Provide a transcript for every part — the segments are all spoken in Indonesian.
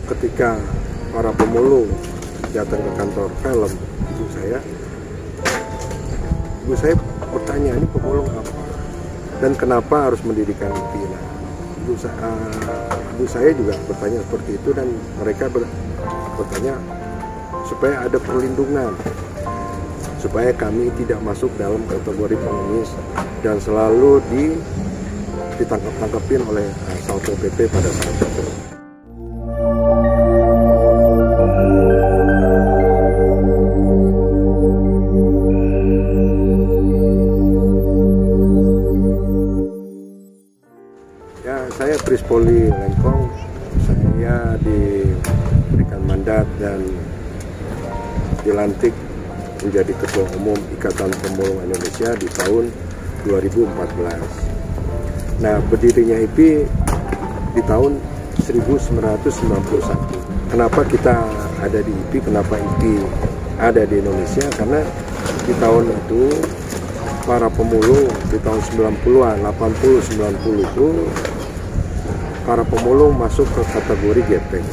ketika para pemulung datang ke kantor film ibu saya bertanya, ini pemulung apa dan kenapa harus mendirikan IPI. Nah, ibu saya juga bertanya seperti itu, dan mereka bertanya supaya ada perlindungan, supaya kami tidak masuk dalam kategori pengemis dan selalu ditangkap-tangkapin oleh Satpol PP pada saat itu. Ya, saya Prispoli Lengkong, saya diberikan mandat dan dilantik menjadi Ketua Umum Ikatan Pemulung Indonesia di tahun 2014. Nah, berdirinya IPI di tahun 1991. Kenapa kita ada di IPI? Kenapa IPI ada di Indonesia? Karena di tahun itu para pemulung di tahun 90-an, 80-90 itu para pemulung masuk ke kategori gepeng.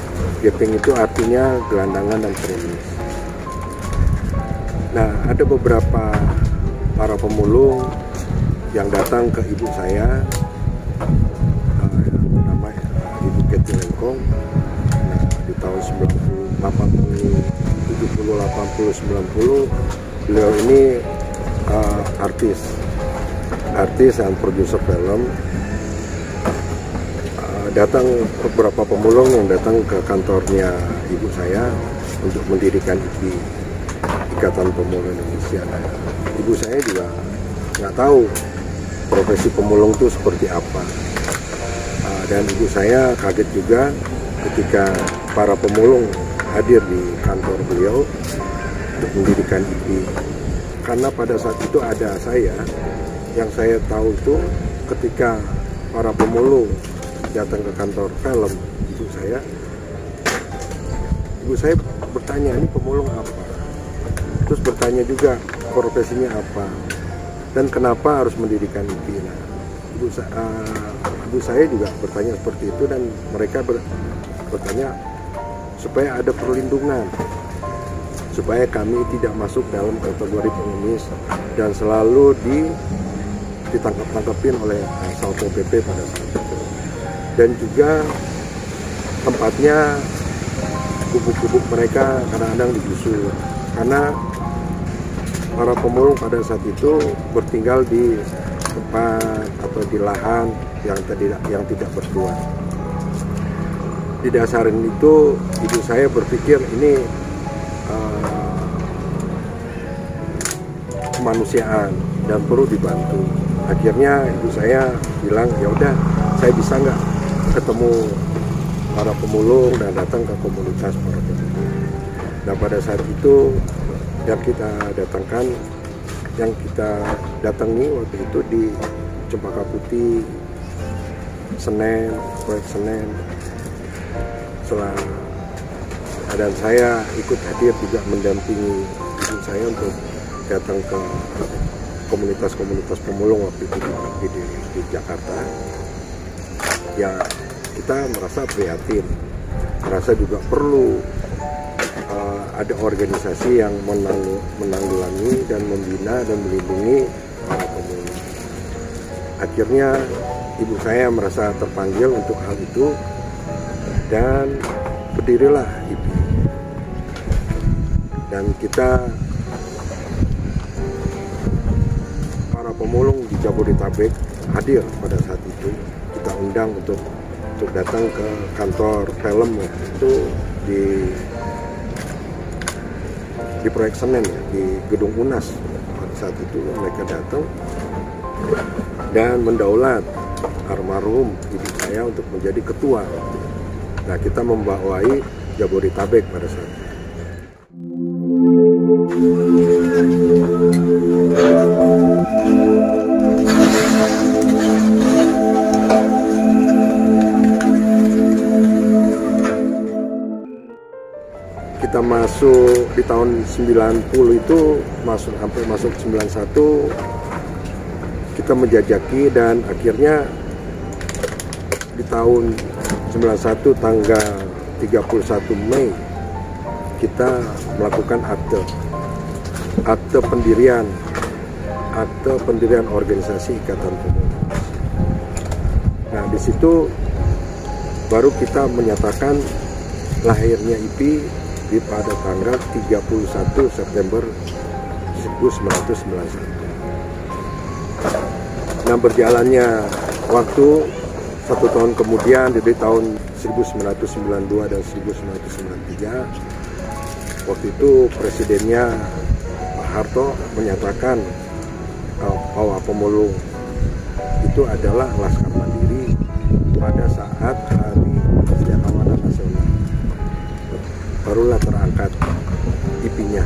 Gepeng itu artinya gelandangan dan pengemis. Nah, ada beberapa para pemulung yang datang ke ibu saya, nama Ibu Kety Lengkong. Nah, di tahun 70, 80, 90, beliau ini artis dan produser film. Datang beberapa pemulung yang datang ke kantornya ibu saya untuk mendirikan IPI, Ikatan Pemulung Indonesia. Nah, ibu saya juga nggak tahu profesi pemulung itu seperti apa, dan ibu saya kaget juga ketika para pemulung hadir di kantor beliau untuk mendirikan IPI, karena pada saat itu ada saya, yang saya tahu itu ketika para pemulung datang ke kantor film ibu saya bertanya, ini pemulung apa, terus bertanya juga profesinya apa dan kenapa harus mendirikan IPI. Nah, ibu saya juga bertanya seperti itu, dan mereka bertanya supaya ada perlindungan, supaya kami tidak masuk dalam kategori pengemis dan selalu ditangkap-tangkapin oleh Satpol PP pada saat itu. Dan juga tempatnya, gubuk-gubuk mereka kadang-kadang digusur, karena para pemulung pada saat itu bertinggal di tempat atau di lahan yang tidak bertuan. Di dasaran itu ibu saya berpikir ini kemanusiaan dan perlu dibantu. Akhirnya ibu saya bilang, ya udah, saya bisa nggak ketemu para pemulung dan datang ke komunitas para pemulung. Nah, pada saat itu yang kita datangi waktu itu di Cempaka Putih, Senen, proyek Senen. Dan saya ikut hadir juga mendampingi ibu saya untuk datang ke komunitas-komunitas pemulung waktu itu di Jakarta. Ya, kita merasa prihatin, merasa juga perlu ada organisasi yang menanggulangi dan membina dan melindungi para pemulung. Akhirnya ibu saya merasa terpanggil untuk hal itu, dan berdirilah IPI. Dan kita para pemulung di Jabodetabek hadir pada saat itu. Kita undang untuk datang ke kantor film ya, itu di proyek Senen ya, di gedung UNAS. Pada saat itu mereka datang dan mendaulat almarhum ibu saya untuk menjadi ketua. Nah, kita membawai Jabodetabek pada saat itu. Kita masuk di tahun 90 itu, sampai masuk 91, kita menjajaki, dan akhirnya di tahun 91 tanggal 31 Mei kita melakukan akte pendirian organisasi Ikatan Pemulung. Nah, di situ baru kita menyatakan lahirnya IPI pada tanggal 31 September 1991. Nah, berjalannya waktu 1 tahun kemudian, jadi tahun 1992 dan 1993, waktu itu presidennya Pak Harto menyatakan bahwa pemulung itu adalah Laskar Mandiri pada saat Hari Kesejahteraan Nasional. Barulah terangkat IPI-nya,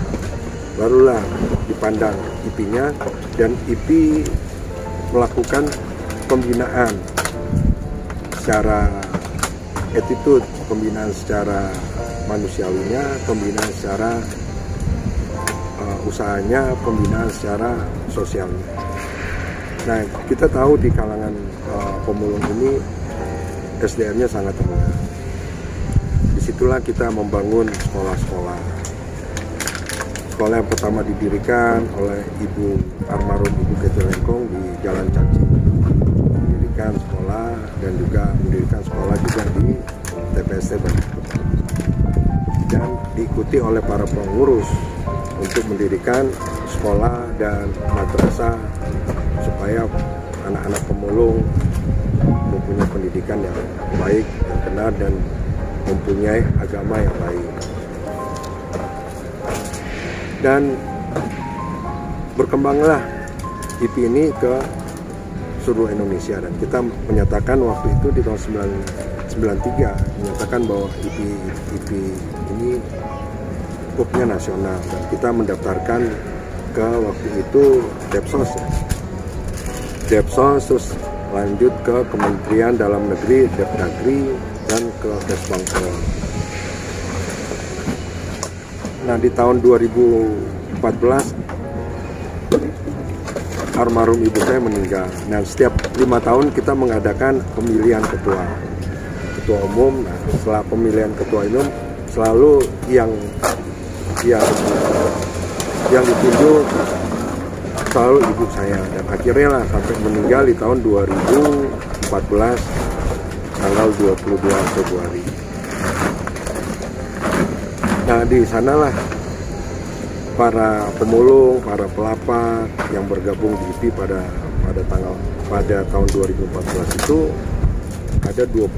barulah dipandang IPI-nya, dan IPI melakukan pembinaan secara attitude, pembinaan secara manusiawinya, pembinaan secara usahanya, pembinaan secara sosialnya. Nah, kita tahu di kalangan pemulung ini SDM-nya sangat rendah. Disitulah kita membangun sekolah-sekolah. Sekolah yang pertama didirikan oleh almarhum Ibu Kety Lengkong di Jalan Caci. Mendirikan sekolah dan juga mendirikan sekolah juga di TPST Bandung. Dan diikuti oleh para pengurus untuk mendirikan sekolah dan madrasah supaya anak-anak pemulung mempunyai pendidikan yang baik, yang benar, dan mempunyai agama yang baik. Dan berkembanglah IPI ini ke seluruh Indonesia, dan kita menyatakan waktu itu di tahun 1993 menyatakan bahwa IPI ini hubnya nasional, dan kita mendaftarkan ke waktu itu Depsos, terus lanjut ke Kementerian Dalam Negeri, Depdagri, dan ke Kesbangpol. Nah, di tahun 2014 almarhum ibu saya meninggal. Nah, setiap 5 tahun kita mengadakan pemilihan ketua umum. Nah, setelah pemilihan ketua umum selalu yang ditunjuk selalu ibu saya, dan akhirnya lah sampai meninggal di tahun 2014 tanggal 22 Februari. Nah, di sanalah para pemulung, para pelapak yang bergabung di IPI pada tahun 2014 itu ada 18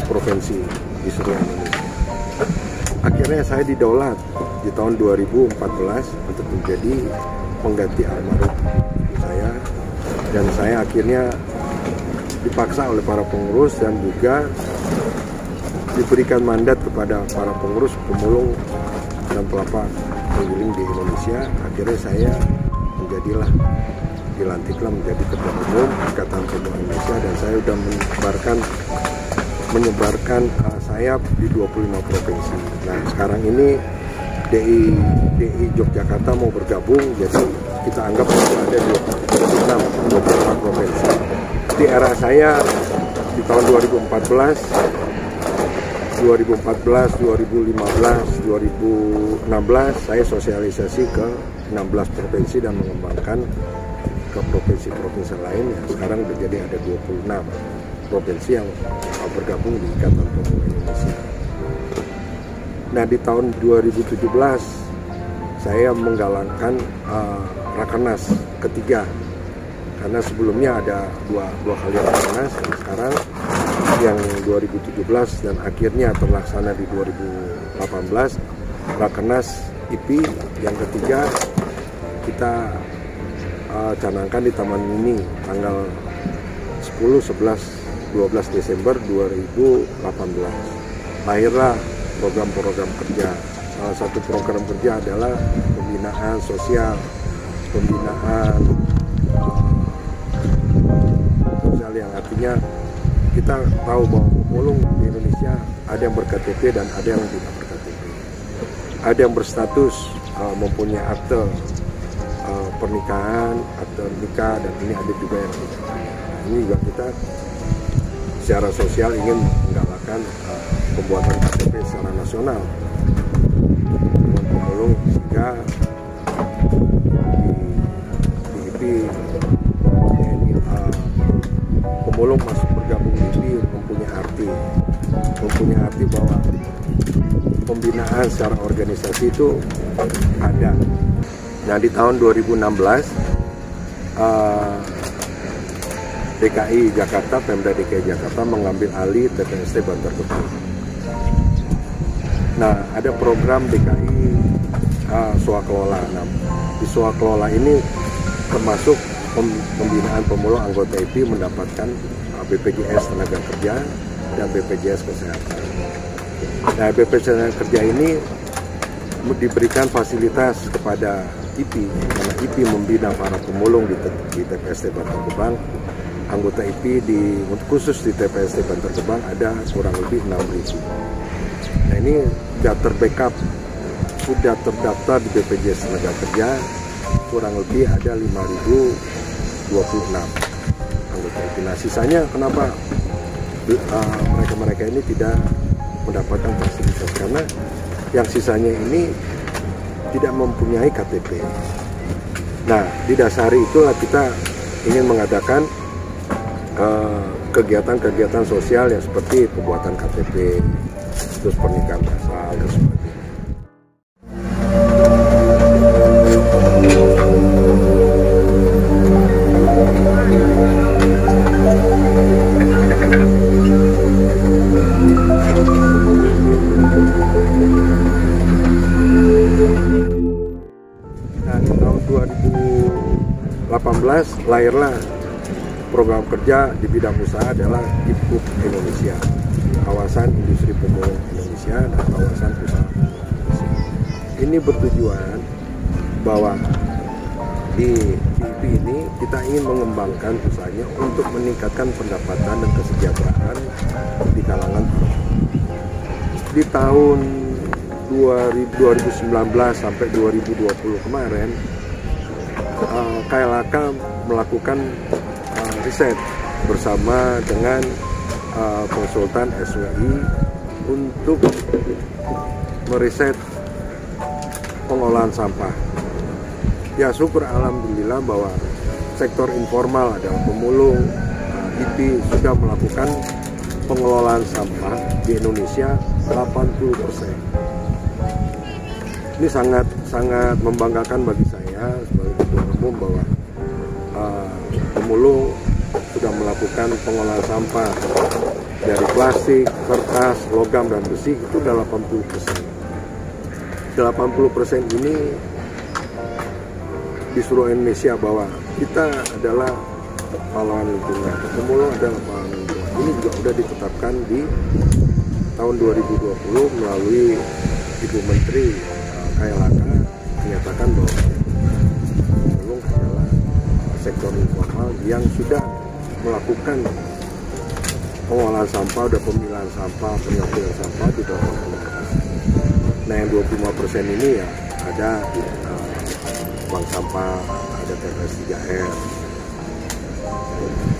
provinsi di seluruh Indonesia. Akhirnya saya didaulat di tahun 2014 untuk menjadi pengganti almarhum ibu saya, dan saya akhirnya dipaksa oleh para pengurus dan juga diberikan mandat kepada para pengurus, pemulung, dan pelapak keliling di Indonesia. Akhirnya saya dilantiklah menjadi ketua umum Ikatan Pemulung Indonesia, dan saya sudah menyebarkan sayap di 25 provinsi. Nah, sekarang ini DI Yogyakarta mau bergabung, jadi kita anggap ada 24 provinsi. Di era saya di tahun 2014, 2015, 2016 saya sosialisasi ke 16 provinsi dan mengembangkan ke provinsi-provinsi lain, yang sekarang menjadi ada 26 provinsi yang bergabung di Ikatan Pemulung Indonesia. Nah, di tahun 2017 saya menggalakkan Rakernas ketiga, karena sebelumnya ada dua kali Rakernas, dan sekarang yang 2017 dan akhirnya terlaksana di 2018 Rakernas IPI yang ketiga kita canangkan di Taman Mini tanggal 10, 11, 12 Desember 2018. Lahirlah program-program kerja. Salah satu program kerja adalah pembinaan sosial, pembinaan sosial yang artinya kita tahu bahwa pemulung di Indonesia ada yang ber-KTP dan ada yang tidak ber-KTP. Ada yang berstatus mempunyai akte pernikahan, akte nikah, dan ini ada juga yang tidak. Ini juga kita secara sosial ingin menggalakkan melaksanakan pembuatan KTP secara nasional dengan pemulung, sehingga di IPI pemulung masuk bergabung di IPI mempunyai arti bahwa pembinaan secara organisasi itu ada. Nah, di tahun 2016 DKI Jakarta, Pemda DKI Jakarta mengambil alih TPST Bantar Gebang. Nah, ada program DKI Swakelola. Nah, di Swakelola ini termasuk pembinaan pemulung anggota IPI mendapatkan BPJS Tenaga Kerja dan BPJS Kesehatan. Nah, BPJS Kerja ini diberikan fasilitas kepada IPI, karena IPI membina para pemulung di TPST Bantar Gebang. Anggota IPI khusus di TPST Bantar Gebang ada kurang lebih 6.000. Nah, ini sudah terbackup, sudah terdaftar di BPJS Tenaga Kerja, kurang lebih ada 5.026 anggota IPI. Nah, sisanya kenapa mereka-mereka ini tidak mendapatkan fasilitas? Karena yang sisanya ini tidak mempunyai KTP. Nah, didasari itulah kita ingin mengadakan kegiatan-kegiatan sosial yang seperti pembuatan KTP, terus pernikahan masal, dan sebagainya. Nah, di tahun 2018 lahirlah program kerja di bidang usaha adalah KIPUP Indonesia, Kawasan Industri Pemulung Indonesia dan Kawasan Usaha Indonesia. Ini bertujuan bahwa di IPI ini kita ingin mengembangkan usahanya untuk meningkatkan pendapatan dan kesejahteraan di kalangan di tahun 2019 sampai 2020 kemarin. KLHK melakukan riset bersama dengan konsultan SWI untuk meriset pengolahan sampah. Ya, syukur alhamdulillah bahwa sektor informal adalah pemulung, IPI sudah melakukan pengelolaan sampah di Indonesia 80%. Ini sangat membanggakan bagi saya sebagai ketua umum bahwa pemulung sudah melakukan pengolahan sampah dari plastik, kertas, logam, dan besi itu udah 80%. 80% ini di seluruh Indonesia bahwa kita adalah pahlawan lingkungan, pemulung adalah pahlawan lingkungan. Ini juga sudah ditetapkan di tahun 2020 melalui Ibu Menteri KLHK menyatakan bahwa pemulung adalah sektor informal yang sudah melakukan pengolahan sampah, udah pemilahan sampah, penyampaian sampah di bawah 20%. Nah, yang 25% ini ya ada bank sampah, ada TPS 3R.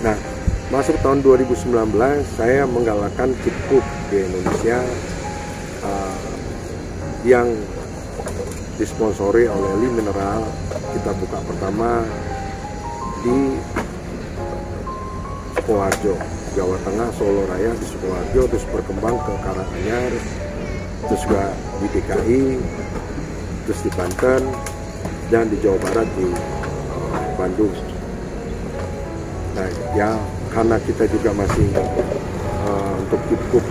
Nah, masuk tahun 2019 saya menggalakkan KIPUP di Indonesia yang disponsori oleh Li Mineral. Kita buka pertama di Sukoharjo, Jawa Tengah, Solo Raya di Sukoharjo, terus berkembang ke Karanganyar, terus juga di DKI, terus di Banten, dan di Jawa Barat di Bandung. Nah, ya karena kita juga masih untuk KIPUP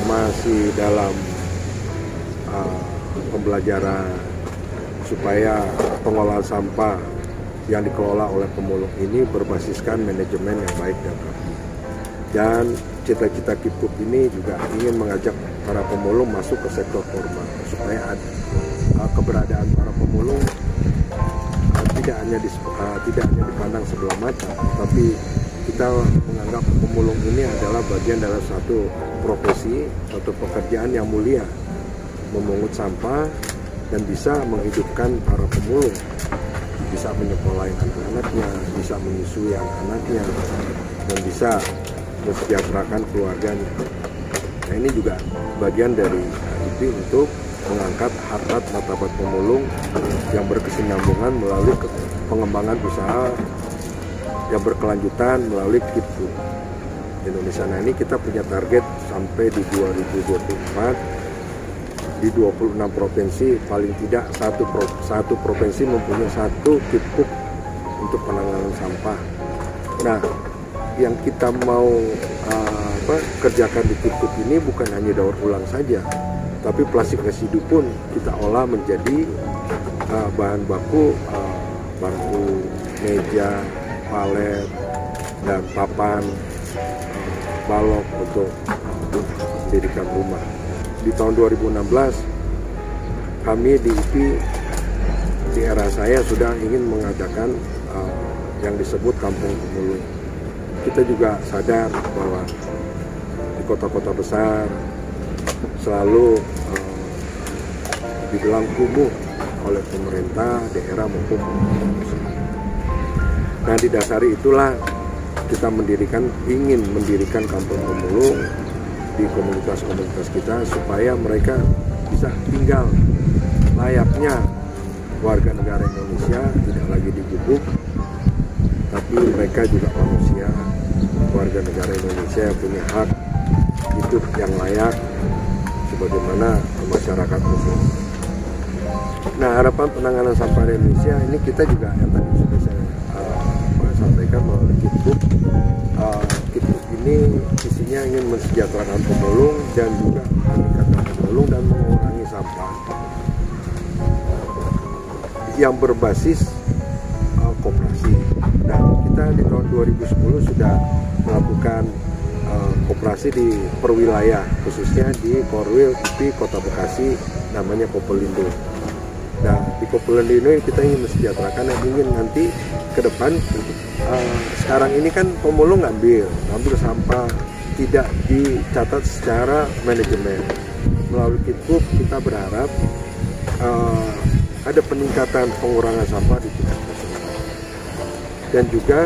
masih dalam pembelajaran supaya pengolahan sampah yang dikelola oleh pemulung ini berbasiskan manajemen yang baik dan rapi. Dan cita-cita KIPUP ini juga ingin mengajak para pemulung masuk ke sektor formal supaya keberadaan para pemulung tidak hanya dipandang sebelah mata, tapi kita menganggap pemulung ini adalah bagian dari satu profesi, satu pekerjaan yang mulia, memungut sampah dan bisa menghidupkan para pemulung, bisa menyekolahin anak-anaknya, bisa menyusui anak-anaknya, dan bisa mensejahterakan keluarganya. Nah, ini juga bagian dari IPI untuk mengangkat harkat martabat pemulung yang berkesinambungan melalui pengembangan usaha yang berkelanjutan melalui KIPKUP Indonesia. Nah, ini kita punya target sampai di 2024 di 26 provinsi paling tidak satu provinsi mempunyai satu KIPKUP untuk penanganan sampah. Nah, yang kita mau kerjakan di KIPKUP ini bukan hanya daur ulang saja, tapi plastik residu pun kita olah menjadi bahan baku bangku, meja, palet, dan papan, balok untuk mendirikan rumah. Di tahun 2016 kami di IPI di era saya sudah ingin mengadakan yang disebut kampung pemulung. Kita juga sadar bahwa di kota-kota besar selalu dibilang kumuh oleh pemerintah daerah maupun pemerintah. Nah, didasari itulah kita ingin mendirikan kampung pemulung di komunitas-komunitas kita supaya mereka bisa tinggal layaknya warga negara Indonesia, tidak lagi digubuk, tapi mereka juga manusia, warga negara Indonesia yang punya hak hidup yang layak sebagaimana masyarakat umum. Nah, harapan penanganan sampah di Indonesia ini kita juga yang tadi sudah saya sampaikan melalui KIPKUP. KIPKUP ini isinya ingin mensejahterakan pemulung dan juga meningkatkan pemulung dan mengurangi sampah yang berbasis koperasi. Nah, kita di tahun 2010 sudah melakukan koperasi di perwilayah, khususnya di Korwil IPI Kota Bekasi, namanya Kopelindo. Nah, di Kopelindo ini kita ingin mensejahterakan dan ingin nanti ke depan, sekarang ini kan pemulung ngambil sampah tidak dicatat secara manajemen. Melalui KIPKUP kita berharap ada peningkatan pengurangan sampah di tingkat nasional, dan juga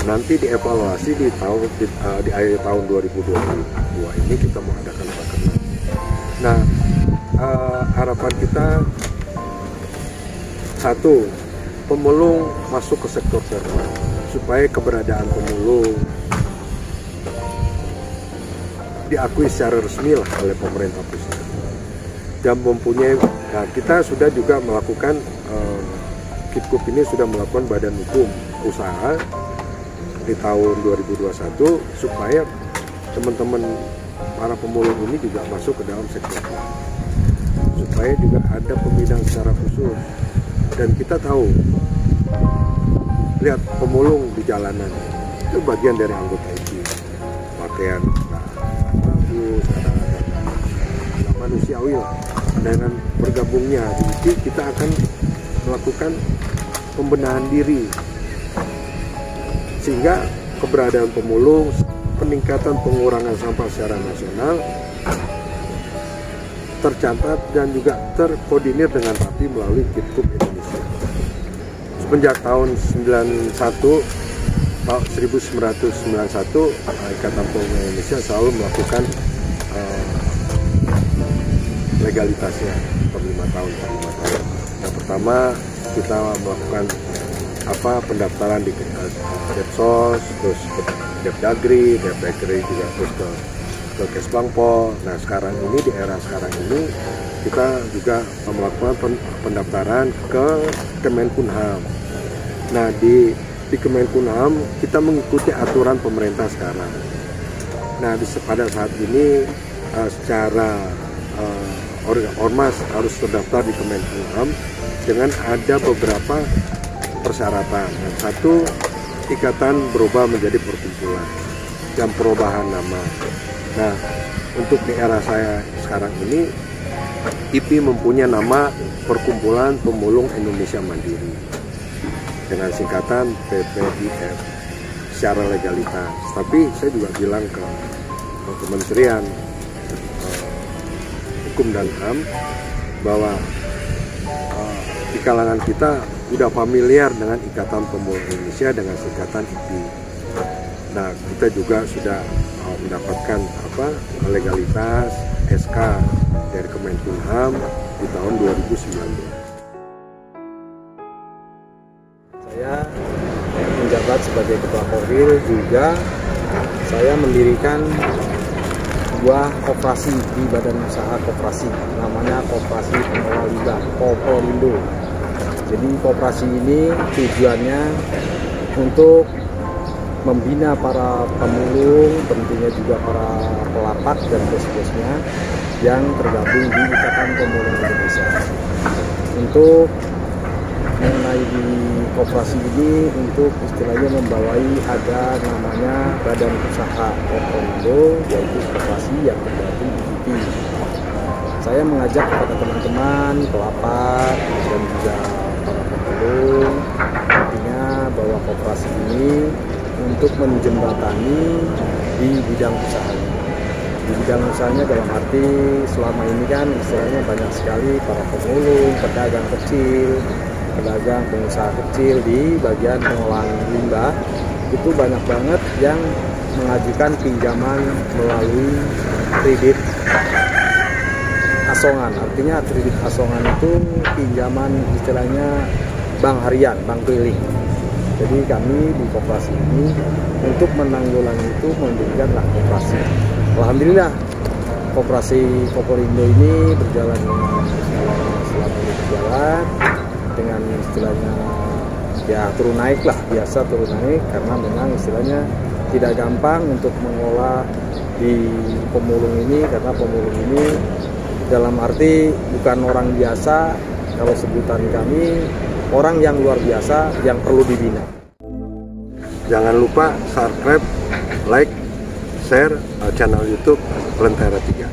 nanti dievaluasi di akhir tahun 2022 ini kita mengadakan rakernas. Nah, harapan kita satu, pemulung masuk ke sektor formal supaya keberadaan pemulung diakui secara resmi lah oleh pemerintah pusat dan mempunyai. Nah, kita sudah juga melakukan KIPKUP ini sudah melakukan badan hukum usaha di tahun 2021 supaya teman-teman para pemulung ini juga masuk ke dalam sektor supaya juga ada pembinaan secara khusus. Dan kita tahu, lihat pemulung di jalanan itu bagian dari anggota IPI, pakaian bagus, nggak manusiawi lah. Dengan bergabungnya di IPI kita akan melakukan pembenahan diri sehingga keberadaan pemulung, peningkatan pengurangan sampah secara nasional tercatat dan juga terkoordinir dengan rapi melalui KIPKUP Indonesia. Semenjak tahun 1991, Ikatan Pemulung Indonesia selalu melakukan legalitasnya per 5 tahun. Yang pertama kita melakukan pendaftaran di Depsos, terus ke Depdagri juga terus ke Kesbangpol. Nah, sekarang ini di era sekarang ini kita juga melakukan pendaftaran ke Kemenkumham. Nah, di Kemenkumham kita mengikuti aturan pemerintah sekarang. Nah, pada saat ini secara ormas harus terdaftar di Kemenkumham dengan ada beberapa persyaratan. Yang satu, ikatan berubah menjadi perkumpulan dan perubahan nama. Nah, untuk di era saya sekarang ini, IPI mempunyai nama Perkumpulan Pemulung Indonesia Mandiri dengan singkatan PPIF secara legalitas. Tapi saya juga bilang ke Kementerian Hukum dan HAM bahwa di kalangan kita sudah familiar dengan Ikatan Pemulung Indonesia dengan singkatan IPI. Nah, kita juga sudah mendapatkan legalitas SK dari Kemenkumham di tahun 2019. Saya menjabat sebagai Ketua Korwil, juga saya mendirikan sebuah koperasi di Badan Usaha Koperasi, namanya Koperasi Pengelola Limbah Koporindo. Jadi koperasi ini tujuannya untuk membina para pemulung, tentunya juga para pelapak dan bos-bosnya yang tergabung di Ikatan Pemulung Indonesia. Untuk mengenai di koperasi ini, untuk istilahnya membawai ada namanya Badan Usaha Koporindo, yaitu koperasi yang tergabung di IPI. Saya mengajak kepada teman-teman pelapak dan juga para pemulung, artinya bahwa koperasi ini untuk menjembatani di bidang usahanya. Di bidang usahanya dalam arti selama ini kan istilahnya banyak sekali para pemulung, pedagang kecil, pedagang pengusaha kecil di bagian pengolahan limbah itu banyak banget yang mengajukan pinjaman melalui kredit asongan. Artinya kredit asongan itu pinjaman istilahnya bank harian, bank keliling. Jadi kami di koperasi ini untuk menanggulangi itu mendirikanlah koperasi. Alhamdulillah koperasi Koporindo ini berjalan selama ini berjalan dengan istilahnya ya turun naik lah, biasa turun naik, karena memang istilahnya tidak gampang untuk mengolah di pemulung ini, karena pemulung ini dalam arti bukan orang biasa. Kalau sebutan kami orang yang luar biasa yang perlu dibina. Jangan lupa subscribe, like, share channel YouTube Lentera 3.